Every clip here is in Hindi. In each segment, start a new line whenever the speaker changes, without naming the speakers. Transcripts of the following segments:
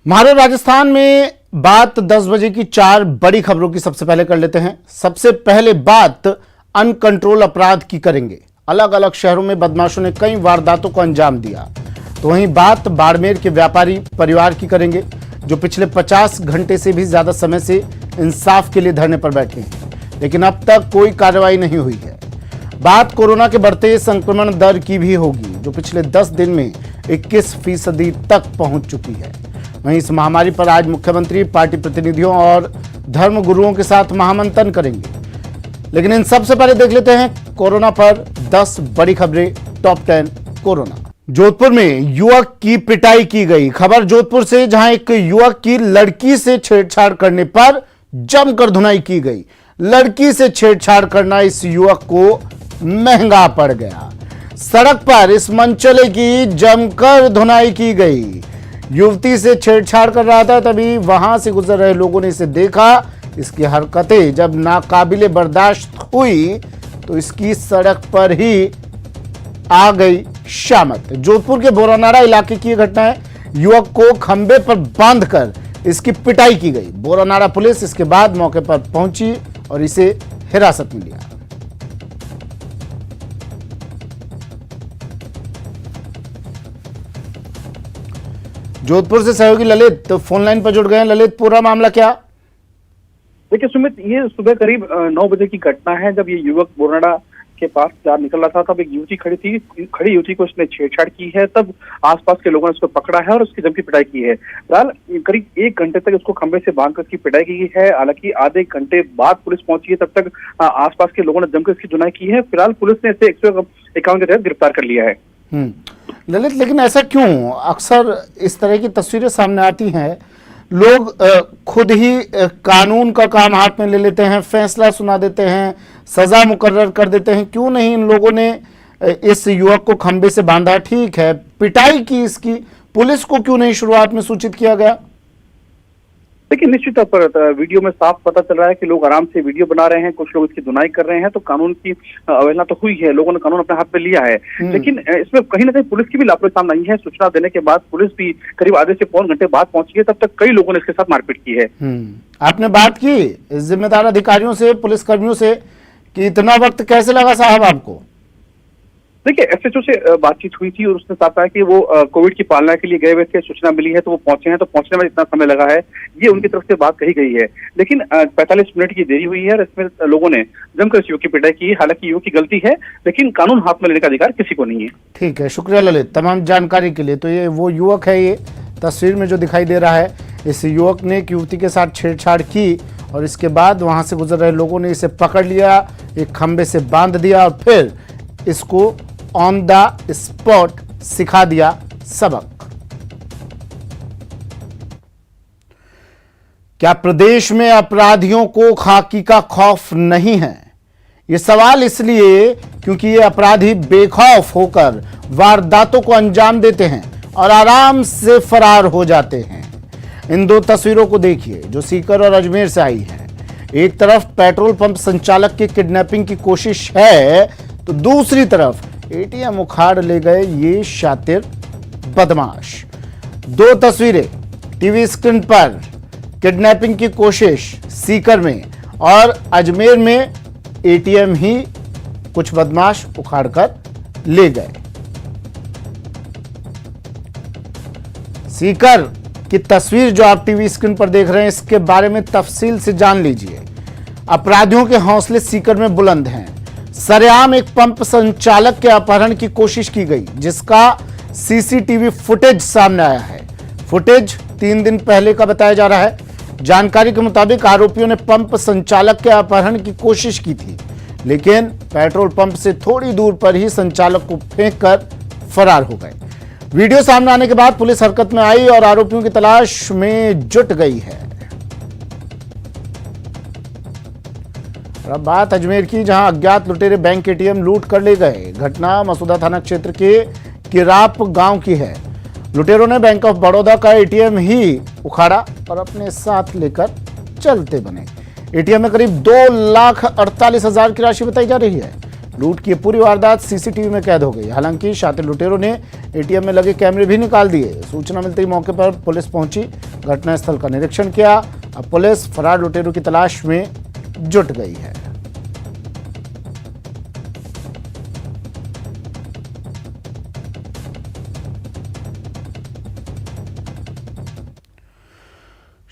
हमारे राजस्थान में बात 10 बजे की 4 बड़ी खबरों की सबसे पहले कर लेते हैं। सबसे पहले बात अनकंट्रोल अपराध की करेंगे। अलग अलग शहरों में बदमाशों ने कई वारदातों को अंजाम दिया। तो वहीं बात बाड़मेर के व्यापारी परिवार की करेंगे जो पिछले 50 घंटे से भी ज्यादा समय से इंसाफ के लिए धरने पर बैठे हैं, लेकिन अब तक कोई कार्रवाई नहीं हुई है। बात कोरोना के बढ़ते संक्रमण दर की भी होगी जो पिछले 10 दिन में 21% तक पहुंच चुकी है। वहीं इस महामारी पर आज मुख्यमंत्री पार्टी प्रतिनिधियों और धर्म गुरुओं के साथ महामंथन करेंगे। लेकिन इन सबसे पहले देख लेते हैं कोरोना पर 10 बड़ी खबरें। Top 10 corona. जोधपुर में युवक की पिटाई की गई। खबर जोधपुर से, जहां एक युवक की लड़की से छेड़छाड़ करने पर जमकर धुनाई की गई। लड़की से छेड़छाड़ करना इस युवक को महंगा पड़ गया। सड़क पर इस मनचले की जमकर धुनाई की गई। युवती से छेड़छाड़ कर रहा था, तभी वहां से गुजर रहे लोगों ने इसे देखा। इसकी हरकतें जब नाकाबिले बर्दाश्त हुई तो इसकी सड़क पर ही आ गई शामत। जोधपुर के बोरानाड़ा इलाके की यह घटना है। युवक को खंबे पर बांधकर इसकी पिटाई की गई। बोरानाड़ा पुलिस इसके बाद मौके पर पहुंची और इसे हिरासत में लिया। जोधपुर से सहयोगी ललित फोन लाइन पर जुड़ गए हैं। ललित, पूरा मामला क्या?
देखिए सुमित, ये सुबह करीब 9 बजे की घटना है जब ये युवक बोरानाड़ा के पास जा निकल रहा था। तब एक युवती खड़ी युवती को उसने छेड़छाड़ की है। तब आसपास के लोगों ने उसको पकड़ा है और उसकी जम की पिटाई की है। फिलहाल करीब 1 घंटे तक उसको खंबे से बांधकर उसकी पिटाई की है। हालांकि आधे घंटे बाद पुलिस पहुंची है, तब तक आसपास के लोगों ने जमकर इसकी धुनाई की है। फिलहाल पुलिस ने इसे 151 के तहत गिरफ्तार कर लिया है।
ललित, लेकिन ऐसा क्यों? अक्सर इस तरह की तस्वीरें सामने आती हैं, लोग खुद ही कानून का काम हाथ में ले लेते हैं, फैसला सुना देते हैं, सजा मुकर्रर कर देते हैं। क्यों नहीं इन लोगों ने इस युवक को खंबे से बांधा? ठीक है, पिटाई की इसकी, पुलिस को क्यों नहीं शुरुआत में सूचित किया गया?
देखिए निश्चित तौर पर वीडियो में साफ पता चल रहा है कि लोग आराम से वीडियो बना रहे हैं, कुछ लोग इसकी धुनाई कर रहे हैं। तो कानून की अवहेलना तो हुई है, लोगों ने कानून अपने हाथ में लिया है। लेकिन इसमें कहीं ना कहीं पुलिस की भी लापरवाही सामने आई है। सूचना देने के बाद पुलिस भी करीब आधे से पौन घंटे बाद पहुंची है। तब तक कई लोगों ने इसके साथ मारपीट की है।
आपने बात की जिम्मेदार अधिकारियों से, पुलिसकर्मियों से कि इतना वक्त कैसे लगा साहब आपको?
देखिए एसएचओ से बातचीत हुई थी और उसने साफ कहा कि वो कोविड की पालना के लिए गए हुए थे, सूचना मिली है तो वो पहुंचे हैं। तो पहुंचने में इतना समय लगा है, ये उनकी तरफ से बात कही गई है। लेकिन 45 मिनट की देरी हुई है और इसमें लोगों ने जमकर इस युवक की पिटाई की। हालांकि युवक की गलती है, लेकिन कानून हाथ में लेने का अधिकार किसी को नहीं है।
ठीक है, शुक्रिया ललित तमाम जानकारी के लिए। तो ये वो युवक है, ये तस्वीर में जो दिखाई दे रहा है, इस युवक ने एक युवती के साथ छेड़छाड़ की और इसके बाद वहां से गुजर रहे लोगों ने इसे पकड़ लिया, एक खंबे से बांध दिया और फिर इसको ऑन द स्पॉट सिखा दिया सबक। क्या प्रदेश में अपराधियों को खाकी का खौफ नहीं है? यह सवाल इसलिए क्योंकि ये अपराधी बेखौफ होकर वारदातों को अंजाम देते हैं और आराम से फरार हो जाते हैं। इन दो तस्वीरों को देखिए जो सीकर और अजमेर से आई हैं। एक तरफ पेट्रोल पंप संचालक की किडनैपिंग की कोशिश है तो दूसरी तरफ एटीएम उखाड़ ले गए ये शातिर बदमाश। दो तस्वीरें टीवी स्क्रीन पर, किडनैपिंग की कोशिश सीकर में और अजमेर में एटीएम ही कुछ बदमाश उखाड़कर ले गए। सीकर की तस्वीर जो आप टीवी स्क्रीन पर देख रहे हैं, इसके बारे में तफसील से जान लीजिए। अपराधियों के हौसले सीकर में बुलंद हैं। सरेआम एक पंप संचालक के अपहरण की कोशिश की गई जिसका सीसीटीवी फुटेज सामने आया है। फुटेज 3 दिन पहले का बताया जा रहा है। जानकारी के मुताबिक आरोपियों ने पंप संचालक के अपहरण की कोशिश की थी, लेकिन पेट्रोल पंप से थोड़ी दूर पर ही संचालक को फेंककर फरार हो गए। वीडियो सामने आने के बाद पुलिस हरकत में आई और आरोपियों की तलाश में जुट गई है। अब बात अजमेर की, जहां अज्ञात लुटेरे बैंक एटीएम लूट कर ले गए। घटना मसूदा थाना क्षेत्र के किराप गांव की है। लुटेरों ने बैंक ऑफ बड़ौदा का एटीएम ही उखाड़ा और अपने साथ लेकर चलते बने। एटीएम में करीब 2,48,000 की राशि बताई जा रही है। लूट की पूरी वारदात सीसीटीवी में कैद हो गई। हालांकि शातिर लुटेरों ने एटीएम में लगे कैमरे भी निकाल दिए। सूचना मिलते ही मौके पर पुलिस पहुंची। घटनास्थल का निरीक्षण किया। अब पुलिस फरार लुटेरों की तलाश में जुट गई है।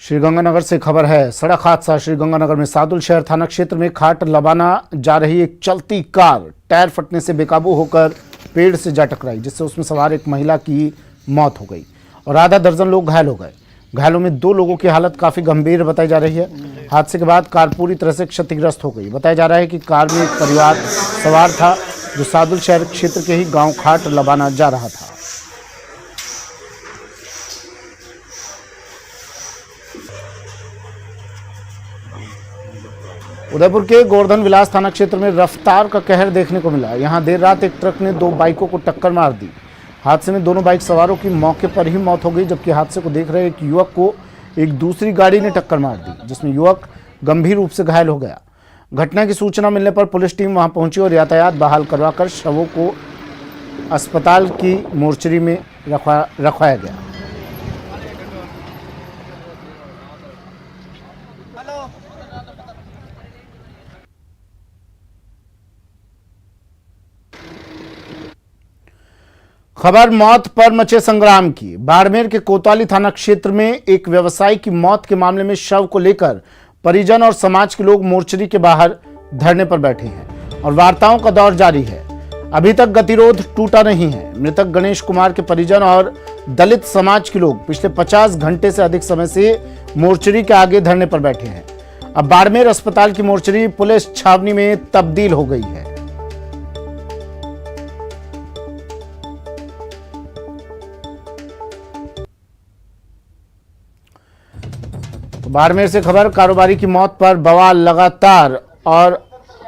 श्रीगंगानगर से खबर है। सड़क हादसा। श्रीगंगानगर में सादुल शहर थाना क्षेत्र में खाट लबाना जा रही एक चलती कार टायर फटने से बेकाबू होकर पेड़ से जा टकराई, जिससे उसमें सवार एक महिला की मौत हो गई और आधा दर्जन लोग घायल हो गए। घायलों में 2 लोगों की हालत काफी गंभीर बताई जा रही है। हादसे के बाद कार पूरी तरह से क्षतिग्रस्त हो गई। बताया जा रहा है कि कार में एक परिवार सवार था जो सादुल शहर क्षेत्र के ही गाँव खाट लबाना जा रहा था। उदयपुर के गोवर्धन विलास थाना क्षेत्र में रफ्तार का कहर देखने को मिला। यहां देर रात एक ट्रक ने 2 बाइकों को टक्कर मार दी। हादसे में दोनों बाइक सवारों की मौके पर ही मौत हो गई, जबकि हादसे को देख रहे एक युवक को एक दूसरी गाड़ी ने टक्कर मार दी, जिसमें युवक गंभीर रूप से घायल हो गया। घटना की सूचना मिलने पर पुलिस टीम वहां पहुंची और यातायात बहाल करवाकर शवों को अस्पताल की मोर्चरी में रखवाया गया। खबर मौत पर मचे संग्राम की। बाड़मेर के कोतवाली थाना क्षेत्र में एक व्यवसायी की मौत के मामले में शव को लेकर परिजन और समाज के लोग मोर्चरी के बाहर धरने पर बैठे हैं और वार्ताओं का दौर जारी है। अभी तक गतिरोध टूटा नहीं है। मृतक गणेश कुमार के परिजन और दलित समाज के लोग पिछले 50 घंटे से अधिक समय से मोर्चरी के आगे धरने पर बैठे हैं। अब बाड़मेर अस्पताल की मोर्चरी पुलिस छावनी में तब्दील हो गई है। बाड़मेर से खबर। कारोबारी की मौत पर बवाल लगातार और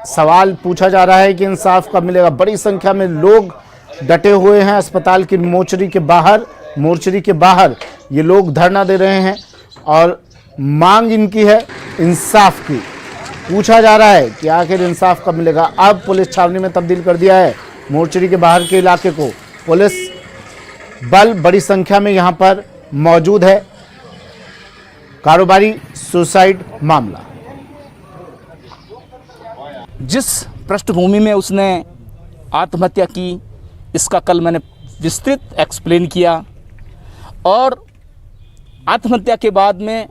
सवाल पूछा जा रहा है कि इंसाफ कब मिलेगा। बड़ी संख्या में लोग डटे हुए हैं अस्पताल की मोर्चरी के बाहर ये लोग धरना दे रहे हैं और मांग इनकी है इंसाफ की। पूछा जा रहा है कि आखिर इंसाफ कब मिलेगा। अब पुलिस छावनी में तब्दील कर दिया है मोर्चरी के बाहर के इलाके को। पुलिस बल बड़ी संख्या में यहां पर मौजूद है। कारोबारी सुसाइड मामला।
जिस पृष्ठभूमि में उसने आत्महत्या की, इसका कल मैंने विस्तृत एक्सप्लेन किया और आत्महत्या के बाद में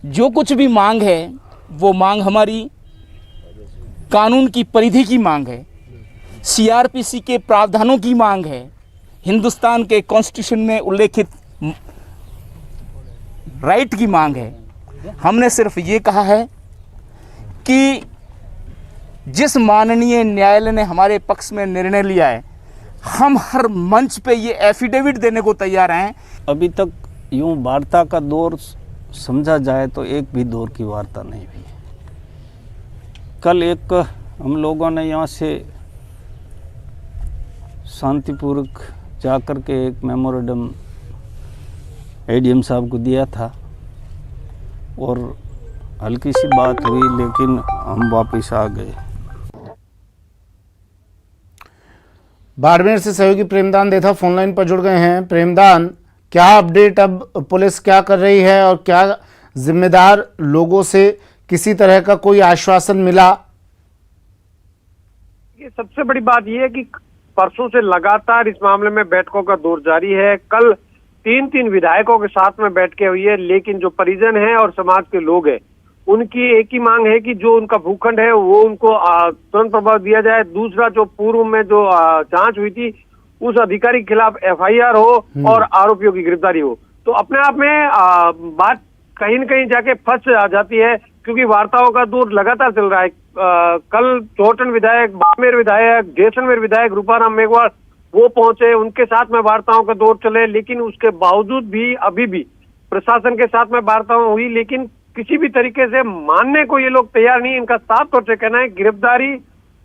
जो कुछ भी मांग है वो मांग हमारी कानून की परिधि की मांग है, सीआरपीसी के प्रावधानों की मांग है, हिंदुस्तान के कॉन्स्टिट्यूशन में उल्लेखित राइट की मांग है। हमने सिर्फ ये कहा है कि जिस माननीय न्यायालय ने हमारे पक्ष में निर्णय लिया है, हम हर मंच पे ये एफिडेविट देने को तैयार हैं।
अभी तक यूं वार्ता का दौर समझा जाए तो एक भी दौर की वार्ता नहीं हुई। कल एक हम लोगों ने यहाँ से शांतिपूर्वक जाकर के एक मेमोरेंडम एडीएम साहब को दिया था और हल्की सी बात हुई, लेकिन हम वापस आ गए।
बाड़मेर से सहयोगी प्रेमदान देथा फोनलाइन पर जुड़ गए हैं। प्रेमदान, क्या अपडेट, अब पुलिस क्या कर रही है और क्या जिम्मेदार लोगों से किसी तरह का कोई आश्वासन मिला?
ये सबसे बड़ी बात यह है कि परसों से लगातार इस मामले में बैठकों का दौर जारी है। कल 3 विधायकों के साथ में बैठकें हुई है, लेकिन जो परिजन हैं और समाज के लोग हैं उनकी एक ही मांग है कि जो उनका भूखंड है वो उनको तुरंत प्रभाव दिया जाए। दूसरा, जो पूर्व में जो जांच हुई थी उस अधिकारी के खिलाफ एफआईआर हो और आरोपियों की गिरफ्तारी हो। तो अपने आप में बात कहीं न कहीं जाके फंस जाती है, क्योंकि वार्ताओं का दौर लगातार चल रहा है। कल चौटन विधायक, बाड़मेर विधायक, जैसलमेर विधायक रूपाराम मेघवाल वो पहुंचे, उनके साथ में वार्ताओं का दौर चले, लेकिन उसके बावजूद भी अभी भी प्रशासन के साथ में वार्ताएं हुई, लेकिन किसी भी तरीके से मानने को ये लोग तैयार नहीं। इनका साफ तौर से कहना है गिरफ्तारी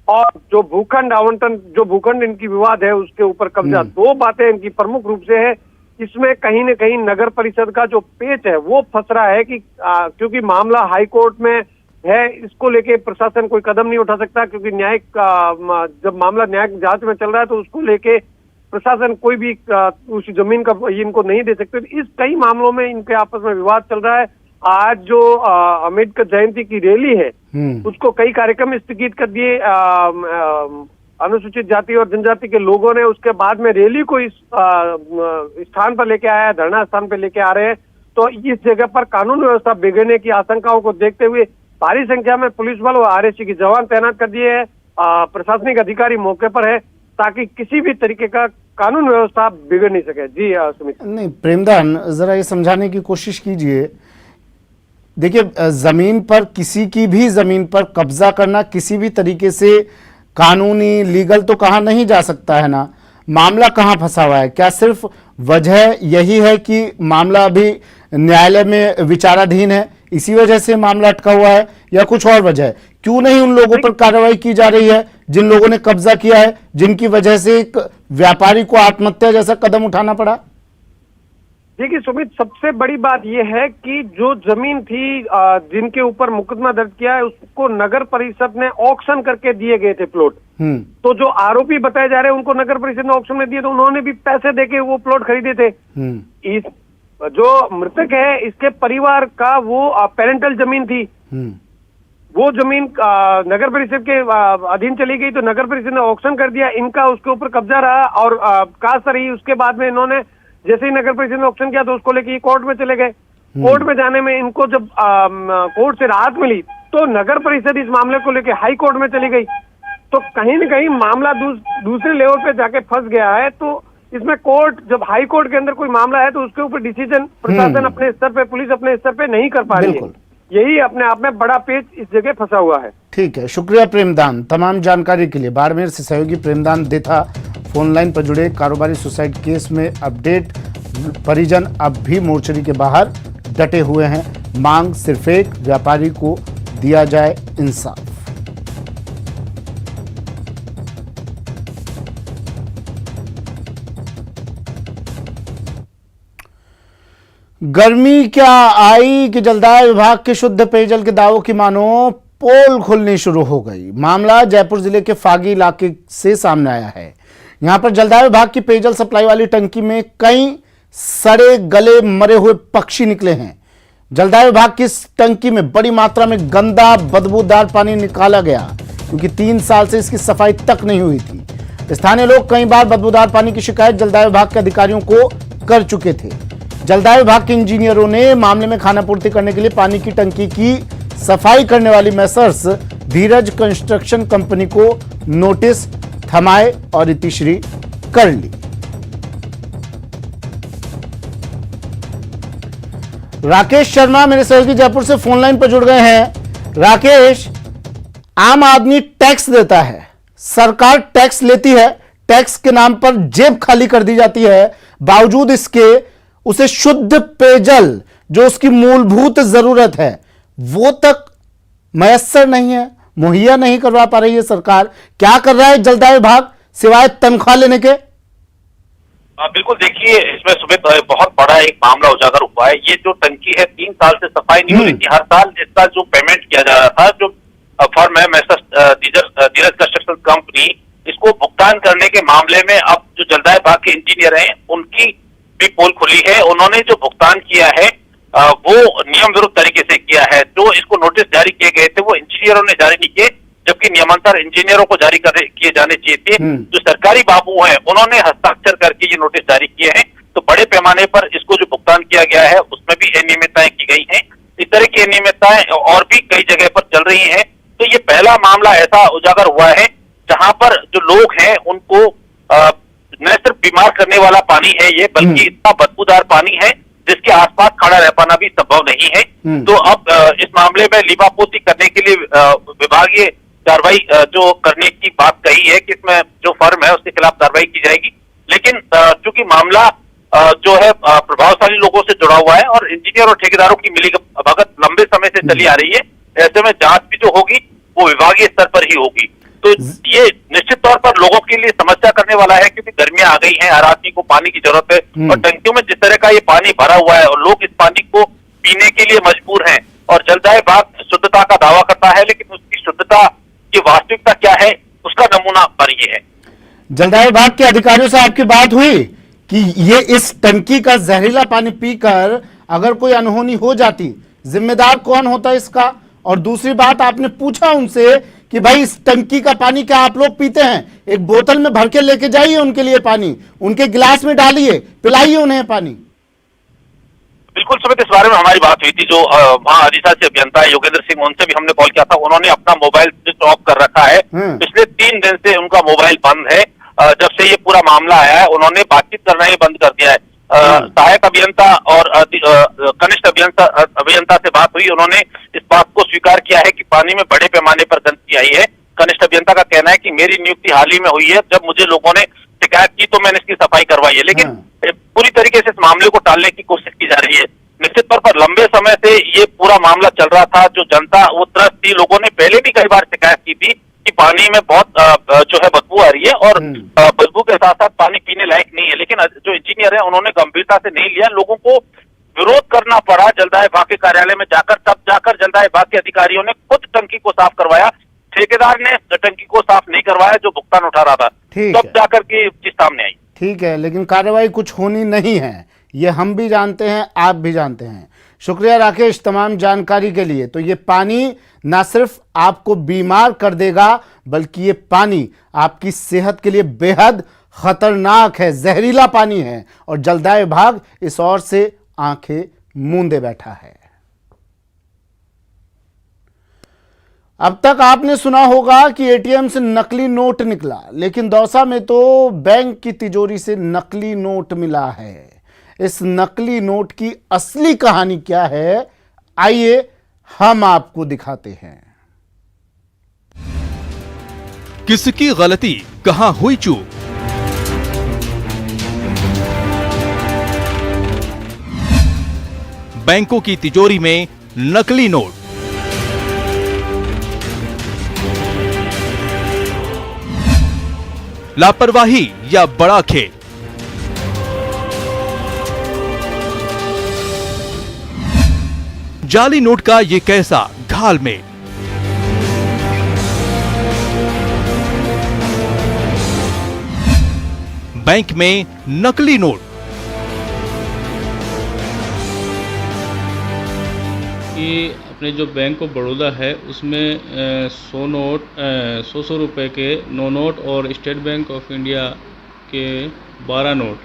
और जो भूखंड आवंटन, जो भूखंड इनकी विवाद है उसके ऊपर कब्जा, 2 बातें इनकी प्रमुख रूप से है। इसमें कहीं न कहीं नगर परिषद का जो पेच है वो फंस रहा है कि क्योंकि मामला हाई कोर्ट में है, इसको लेके प्रशासन कोई कदम नहीं उठा सकता, क्योंकि न्यायिक जब मामला न्यायिक जांच में चल रहा है तो उसको लेके प्रशासन कोई भी उस जमीन का इनको नहीं दे सकते। इस कई मामलों में इनके आपस में विवाद चल रहा है। आज जो अम्बेडकर जयंती की रैली है उसको कई कार्यक्रम स्थगित कर दिए अनुसूचित जाति और जनजाति के लोगों ने। उसके बाद में रैली को इस स्थान पर लेके आया, धरना स्थान पर लेके आ रहे हैं। तो इस जगह पर कानून व्यवस्था बिगड़ने की आशंकाओं को देखते हुए भारी संख्या में पुलिस बल और आरएससी की जवान तैनात कर दिए हैं। प्रशासनिक अधिकारी मौके पर है ताकि किसी भी तरीके का कानून व्यवस्था बिगड़ नहीं सके। जी सुमित।
नहीं प्रेमदान, जरा ये समझाने की कोशिश कीजिए। देखिए, जमीन पर किसी की भी जमीन पर कब्जा करना किसी भी तरीके से कानूनी लीगल तो कहा नहीं जा सकता है ना। मामला कहाँ फंसा हुआ है? क्या सिर्फ वजह यही है कि मामला अभी न्यायालय में विचाराधीन है, इसी वजह से मामला अटका हुआ है, या कुछ और वजह है? क्यों नहीं उन लोगों पर कार्रवाई की जा रही है जिन लोगों ने कब्जा किया है, जिनकी वजह से एक व्यापारी को आत्महत्या जैसा कदम उठाना पड़ा?
देखिए सुमित, सबसे बड़ी बात यह है कि जो जमीन थी जिनके ऊपर मुकदमा दर्ज किया है उसको नगर परिषद ने ऑक्शन करके दिए गए थे प्लॉट। तो जो आरोपी बताए जा रहे हैं उनको नगर परिषद ने ऑक्शन में दिए, तो उन्होंने भी पैसे देके वो प्लॉट खरीदे थे। इस जो मृतक है इसके परिवार का वो पेरेंटल जमीन थी, वो जमीन नगर परिषद के अधीन चली गई। तो नगर परिषद ने ऑक्शन कर दिया, इनका उसके ऊपर कब्जा रहा और कास्ट रही। उसके बाद में इन्होंने जैसे ही नगर परिषद ने ऑक्शन किया तो उसको लेके कोर्ट में चले गए। कोर्ट में जाने में इनको जब कोर्ट से राहत मिली तो नगर परिषद इस मामले को लेके हाई कोर्ट में चली गई। तो कहीं न कहीं मामला दूसरे लेवल पे जाके फंस गया है। तो इसमें कोर्ट, जब हाई कोर्ट के अंदर कोई मामला है तो उसके ऊपर डिसीजन प्रशासन अपने स्तर पे, पुलिस अपने स्तर पे नहीं कर पा रही है। यही अपने आप में बड़ा पेच इस जगह फंसा हुआ है।
ठीक है, शुक्रिया प्रेमदान तमाम जानकारी के लिए। बाड़मेर से सहयोगी प्रेमदान देथा फोन लाइन पर जुड़े। कारोबारी सुसाइड केस में अपडेट, परिजन अब भी मोर्चरी के बाहर डटे हुए हैं। मांग सिर्फ एक, व्यापारी को दिया जाए इंसाफ। गर्मी क्या आई कि जलदाय विभाग के शुद्ध पेयजल के दावों की मानो पोल खुलनी शुरू हो गई। मामला जयपुर जिले के फागी इलाके से सामने आया है। यहां पर जलदाय विभाग की पेयजल सप्लाई वाली टंकी में कई सड़े गले मरे हुए पक्षी निकले हैं। जलदाय विभाग की इस टंकी में बड़ी मात्रा में गंदा बदबूदार पानी निकाला गया क्योंकि 3 साल से इसकी सफाई तक नहीं हुई थी। स्थानीय लोग कई बार बदबूदार पानी की शिकायत जलदाय विभाग के अधिकारियों को कर चुके थे। जलदाय विभाग के इंजीनियरों ने मामले में खानापूर्ति करने के लिए पानी की टंकी की सफाई करने वाली मैसर्स धीरज कंस्ट्रक्शन कंपनी को नोटिस थमाए और इतिश्री कर ली। राकेश शर्मा मेरे सहयोगी जयपुर से फोन लाइन पर जुड़ गए हैं। राकेश, आम आदमी टैक्स देता है, सरकार टैक्स लेती है, टैक्स के नाम पर जेब खाली कर दी जाती है, बावजूद इसके उसे शुद्ध पेयजल जो उसकी मूलभूत जरूरत है वो तक मयस्सर नहीं है, मुहैया नहीं करवा पा रही है सरकार। क्या कर रहा है जलदाय विभाग सिवाय तनख्वाह लेने के?
बिल्कुल, देखिए इसमें सुमित बहुत बड़ा एक मामला उजागर हुआ है। ये जो टंकी है 3 साल से सफाई नहीं हो रही थी। हर साल इसका जो पेमेंट किया जा रहा था, जो फर्म है धीरज कंस्ट्रक्शन कंपनी, इसको भुगतान करने के मामले में अब जो जलदाय विभाग के इंजीनियर हैं उनकी भी पोल खुली है। उन्होंने जो भुगतान किया है वो नियम विरुद्ध तरीके से किया है। जो इसको नोटिस जारी किए गए थे वो इंजीनियरों ने जारी नहीं किए, जबकि नियमानुसार इंजीनियरों को जारी किए जाने चाहिए थे। जो सरकारी बाबू हैं उन्होंने हस्ताक्षर करके ये नोटिस जारी किए हैं। तो बड़े पैमाने पर इसको जो भुगतान किया गया है उसमें भी अनियमितताएं की गई हैं। इस तरह की अनियमितताएं और भी कई जगह पर चल रही हैं। तो ये पहला मामला ऐसा उजागर हुआ है जहां पर जो लोग हैं उनको न सिर्फ बीमार करने वाला पानी है ये, बल्कि इतना बदबूदार पानी है जिसके आसपास खड़ा रह पाना भी संभव नहीं है। तो अब इस मामले में लीबापोती करने के लिए विभागीय कार्रवाई जो करने की बात कही है कि इसमें जो फर्म है उसके खिलाफ कार्रवाई की जाएगी। लेकिन चूंकि मामला जो है प्रभावशाली लोगों से जुड़ा हुआ है और इंजीनियर और ठेकेदारों की मिलीभगत लंबे समय से चली आ रही है, ऐसे में जांच भी जो होगी वो विभागीय स्तर पर ही होगी। तो ये निश्चित तौर पर लोगों के लिए समस्या करने वाला है क्योंकि गर्मियां आ गई हैं, हर आदमी को पानी की जरूरत है और टंकियों में जिस तरह का ये पानी भरा हुआ है और लोग इस पानी को पीने के लिए मजबूर हैं। और जलदाय विभाग शुद्धता का दावा करता है, लेकिन उसकी शुद्धता की वास्तविकता क्या है उसका नमूना पर ये है।
जलदाय विभाग के अधिकारियों से आपकी बात हुई कि ये इस टंकी का जहरीला पानी पीकर अगर कोई अनहोनी हो जाती, जिम्मेदार कौन होता इसका? और दूसरी बात, आपने पूछा उनसे कि भाई इस टंकी का पानी क्या आप लोग पीते हैं? एक बोतल में भर के लेके जाइए उनके लिए पानी, उनके गिलास में डालिए, पिलाइए उन्हें पानी।
बिल्कुल सुमित, इस बारे में हमारी बात हुई थी। जो वहाँ अधिशासी अभियंता है योगेंद्र सिंह, उनसे भी हमने कॉल किया था। उन्होंने अपना मोबाइल स्विच ऑफ कर रखा है। पिछले 3 दिन से उनका मोबाइल बंद है। जब से ये पूरा मामला आया है, उन्होंने बातचीत करना ही बंद कर दिया है। सहायक अभियंता और कनिष्ठ अभियंता से बात हुई। उन्होंने इस बात को स्वीकार किया है कि पानी में बड़े पैमाने पर गंदगी आई है। कनिष्ठ अभियंता का कहना है कि मेरी नियुक्ति हाल ही में हुई है, जब मुझे लोगों ने शिकायत की तो मैंने इसकी सफाई करवाई है, लेकिन पूरी तरीके से इस मामले को टालने की कोशिश की जा रही है। निश्चित तौर पर लंबे समय से ये पूरा मामला चल रहा था। जो जनता वो त्रस्त थी, लोगों ने पहले भी कई बार शिकायत की थी कि पानी में बहुत जो है बदबू आ रही है और बदबू के साथ साथ पानी पीने लायक नहीं है। लेकिन जो इंजीनियर है उन्होंने गंभीरता से नहीं लिया। लोगों को विरोध करना पड़ा जलदाय विभाग के कार्यालय में जाकर। तब जाकर जलदाय विभाग के अधिकारियों ने खुद टंकी को साफ करवाया। ठेकेदार ने टंकी को साफ नहीं करवाया जो भुगतान उठा रहा था, तब जाकर के चीज सामने आई।
ठीक है, लेकिन कार्रवाई कुछ होनी नहीं है, ये हम भी जानते हैं, आप भी जानते हैं। शुक्रिया राकेश तमाम जानकारी के लिए। तो ये पानी ना सिर्फ आपको बीमार कर देगा, बल्कि ये पानी आपकी सेहत के लिए बेहद खतरनाक है, जहरीला पानी है, और जलदाय विभाग इस ओर से आंखें मूंदे बैठा है। अब तक आपने सुना होगा कि एटीएम से नकली नोट निकला, लेकिन दौसा में तो बैंक की तिजोरी से नकली नोट मिला है। इस नकली नोट की असली कहानी क्या है, आइए हम आपको दिखाते हैं।
किसकी गलती, कहां हुई चूक? बैंकों की तिजोरी में नकली नोट। लापरवाही या बड़ा खेल? जाली नोट का ये कैसा घालमेल? बैंक में नकली नोट।
कि अपने जो बैंक ऑफ बड़ौदा है उसमें 100 नोट 100 रुपए के 9 नोट और स्टेट बैंक ऑफ इंडिया के 12 नोट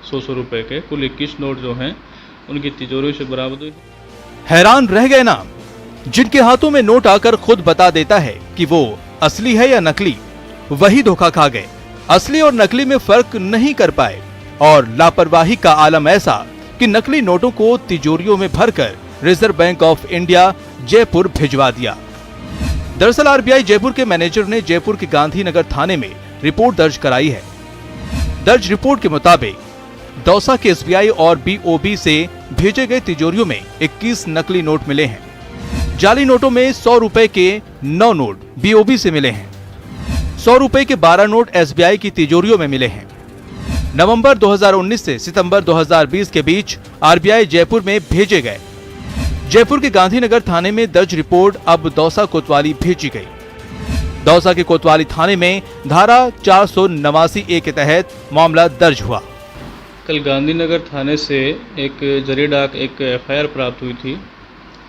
100 रुपए के कुल 21 नोट जो हैं उनकी तिजोरी से बरामद हुई।
हैरान रह गए ना? जिनके हाथों में नोट आकर खुद बता देता है कि वो असली है या नकली, वही धोखा खा गए। असली और नकली में फर्क नहीं कर पाए और लापरवाही का आलम ऐसा कि नकली नोटों को तिजोरियों में भरकर reserve bank of India Jaipur भिजवा दिया। दरअसल आरबीआई जयपुर के मैनेजर ने जयपुर के गांधीनगर थाने में रिपोर्ट दर्ज कराई है। दर्ज रिपोर्ट के मुताबिक दौसा के एसबीआई और बीओबी से भेजे गए तिजोरियों में 21 नकली नोट मिले हैं। जाली नोटों में 100 रुपए के 9 नोट बीओबी से मिले हैं। 100 रुपए के 12 नोट एसबीआई की तिजोरियों में मिले हैं। नवंबर 2019 से सितंबर 2020 के बीच आरबीआई जयपुर में भेजे गए। जयपुर के गांधीनगर थाने में दर्ज रिपोर्ट अब दौसा कोतवाली भेजी गई। दौसा के कोतवाली थाने में धारा 489A के तहत मामला दर्ज हुआ।
कल गांधीनगर थाने से एक जरिए डाक एक एफआईआर प्राप्त हुई थी।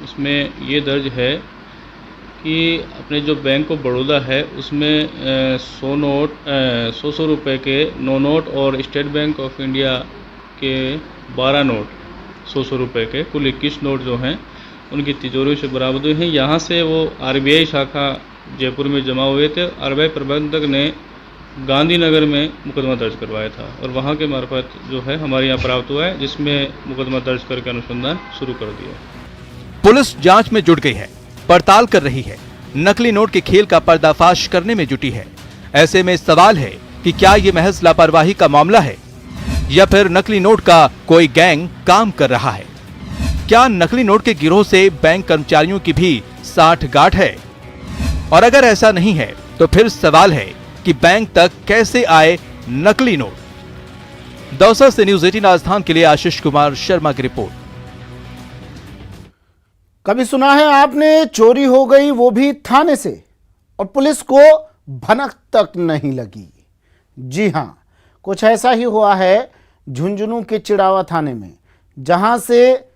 उसमें ये दर्ज है कि अपने जो बैंक ऑफ बड़ौदा है उसमें 100 रुपए के 9 नोट और स्टेट बैंक ऑफ इंडिया के 12 नोट 100 रुपए के कुल 21 नोट जो हैं उनकी तिजोरी से बरामद हुए हैं। यहाँ से वो आरबीआई शाखा जयपुर में जमा हुए थे। आरबीआई प्रबंधक ने गांधीनगर में मुकदमा दर्ज करवाया था और वहाँ के मार्फत जो है हमारे यहाँ प्राप्त हुआ है, जिसमें मुकदमा दर्ज करके अनुसंधान शुरू कर दिया।
पुलिस जांच में जुट गई है, पड़ताल कर रही है, नकली नोट के खेल का पर्दाफाश करने में जुटी है। ऐसे में सवाल है कि क्या ये महज लापरवाही का मामला है या फिर नकली नोट का कोई गैंग काम कर रहा है? क्या नकली नोट के गिरोह से बैंक कर्मचारियों की भी साठगांठ है? और अगर ऐसा नहीं है तो फिर सवाल है कि बैंक तक कैसे आए नकली नोट? दौसा से न्यूज़ 18 राजस्थान के लिए आशीष कुमार शर्मा की रिपोर्ट।
कभी सुना है आपने चोरी हो गई वो भी थाने से और पुलिस को भनक तक नहीं लगी? जी हाँ, कुछ ऐसा ही हुआ है झुंझुनू के चिड़ावा थाने में, जहां से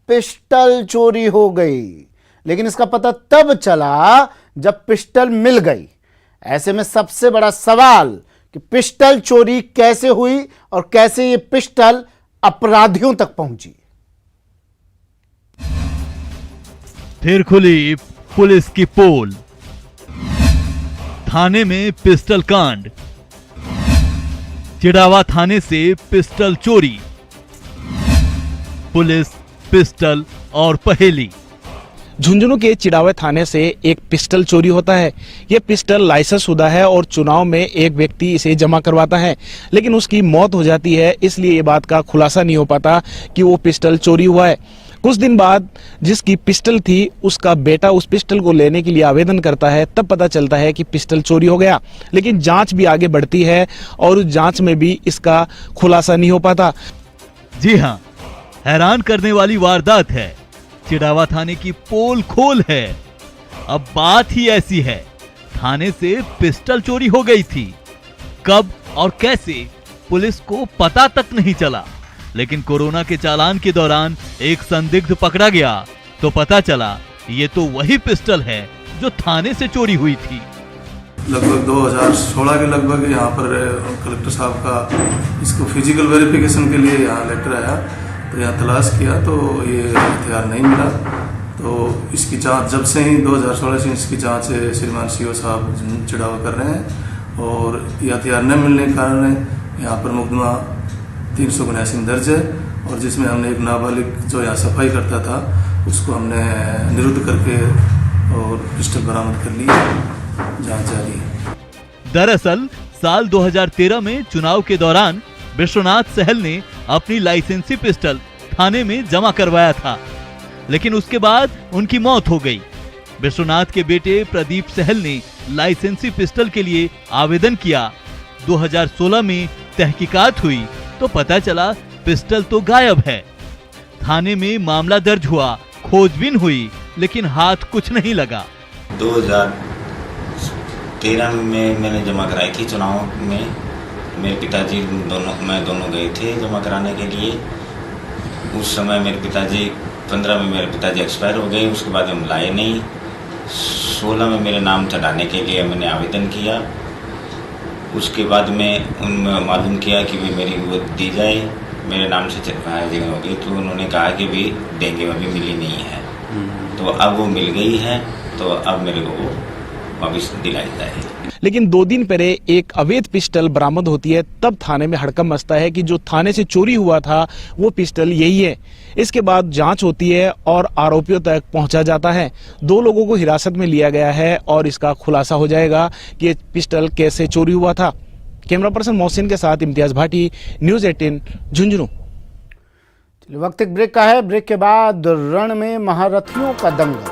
पिस्टल चोरी हो गई। लेकिन इसका पता तब चला जब पिस्टल मिल गई। ऐसे में सबसे बड़ा सवाल कि पिस्टल चोरी कैसे हुई और कैसे ये पिस्टल अपराधियों तक पहुंची।
फिर खुली पुलिस की पोल, थाने में पिस्टल कांड, चिड़ावा थाने से पिस्टल चोरी, पुलिस, पिस्टल और पहेली।
झुंझुनू के चिड़ावे थाने से एक पिस्टल चोरी होता है। यह पिस्टल लाइसेंस शुदा है और चुनाव में एक व्यक्ति इसे जमा करवाता है, लेकिन उसकी मौत हो जाती है, इसलिए ये बात का खुलासा नहीं हो पाता कि वो पिस्टल चोरी हुआ है। कुछ दिन बाद जिसकी पिस्टल थी उसका बेटा उस पिस्टल को लेने के लिए आवेदन करता है, तब पता चलता है कि पिस्टल चोरी हो गया। लेकिन जांच भी आगे बढ़ती है और उस जांच में भी इसका खुलासा नहीं हो पाता।
जी हां, हैरान करने वाली वारदात है। चिड़ावा थाने की पोल खोल है। अब बात ही ऐसी है, थाने से पिस्टल चोरी हो गई थी। कब और कैसे पुलिस को पता तक नहीं चला, लेकिन कोरोना के चालान के दौरान एक संदिग्ध पकड़ा गया तो पता चला ये तो वही पिस्टल है जो थाने से चोरी हुई थी।
लगभग 2016 के लगभग यहाँ पर कलेक्टर साहब का इसको फिजिकल वेरिफिकेशन के लिए यहाँ लेटर आया, तो यहाँ तलाश किया तो ये हथियार नहीं मिला। तो इसकी जांच जब से ही 2016 से इसकी जांच श्रीमान सीओ साहब चिड़ावा कर रहे हैं, और ये हथियार न मिलने के कारण यहाँ पर मुकदमा 379 में दर्ज है, और जिसमें हमने एक नाबालिग जो यहाँ सफाई करता था उसको हमने निरुद्ध करके और पिस्टल बरामद कर ली। जांच जारी है।
दरअसल साल 2013 में चुनाव के दौरान विश्वनाथ सहल ने अपनी लाइसेंसी पिस्टल थाने में जमा करवाया था, लेकिन उसके बाद उनकी मौत हो गई। विश्वनाथ के बेटे प्रदीप सहल ने लाइसेंसी पिस्टल के लिए आवेदन किया। 2016 में तहकीकात हुई तो पता चला पिस्टल तो गायब है। थाने में मामला दर्ज हुआ, खोजबीन हुई, लेकिन हाथ कुछ नहीं लगा।
2013 में मैंने जमा कराई थी। चुनाव में मेरे पिताजी दोनों गए थे जमा कराने के लिए। उस समय मेरे पिताजी 15 में मेरे पिताजी एक्सपायर हो गए, उसके बाद हम लाए नहीं। 16 में मेरे नाम चढ़ाने के लिए मैंने आवेदन किया। उसके बाद में उनमें मालूम किया कि भाई मेरी वो दी जाए, मेरे नाम से चढ़ाई होगी, तो उन्होंने कहा कि भी देंगे, अभी मिली नहीं है। तो अब वो मिल गई है, तो अब मेरे को वो वापस दिलाई जाए।
लेकिन 2 दिन पहले एक अवैध पिस्टल बरामद होती है, तब थाने में हड़कंप मचता है कि जो थाने से चोरी हुआ था वो पिस्टल यही है। इसके बाद जांच होती है और आरोपियों तक पहुंचा जाता है। 2 लोगों को हिरासत में लिया गया है और इसका खुलासा हो जाएगा कि ये पिस्टल कैसे चोरी हुआ था। कैमरा पर्सन मोहसिन के साथ इम्तियाज भाटी, न्यूज़ 18 झुंझुनू।
वक्त एक ब्रेक का है। ब्रेक के बाद रण में महारथियों का दंगल।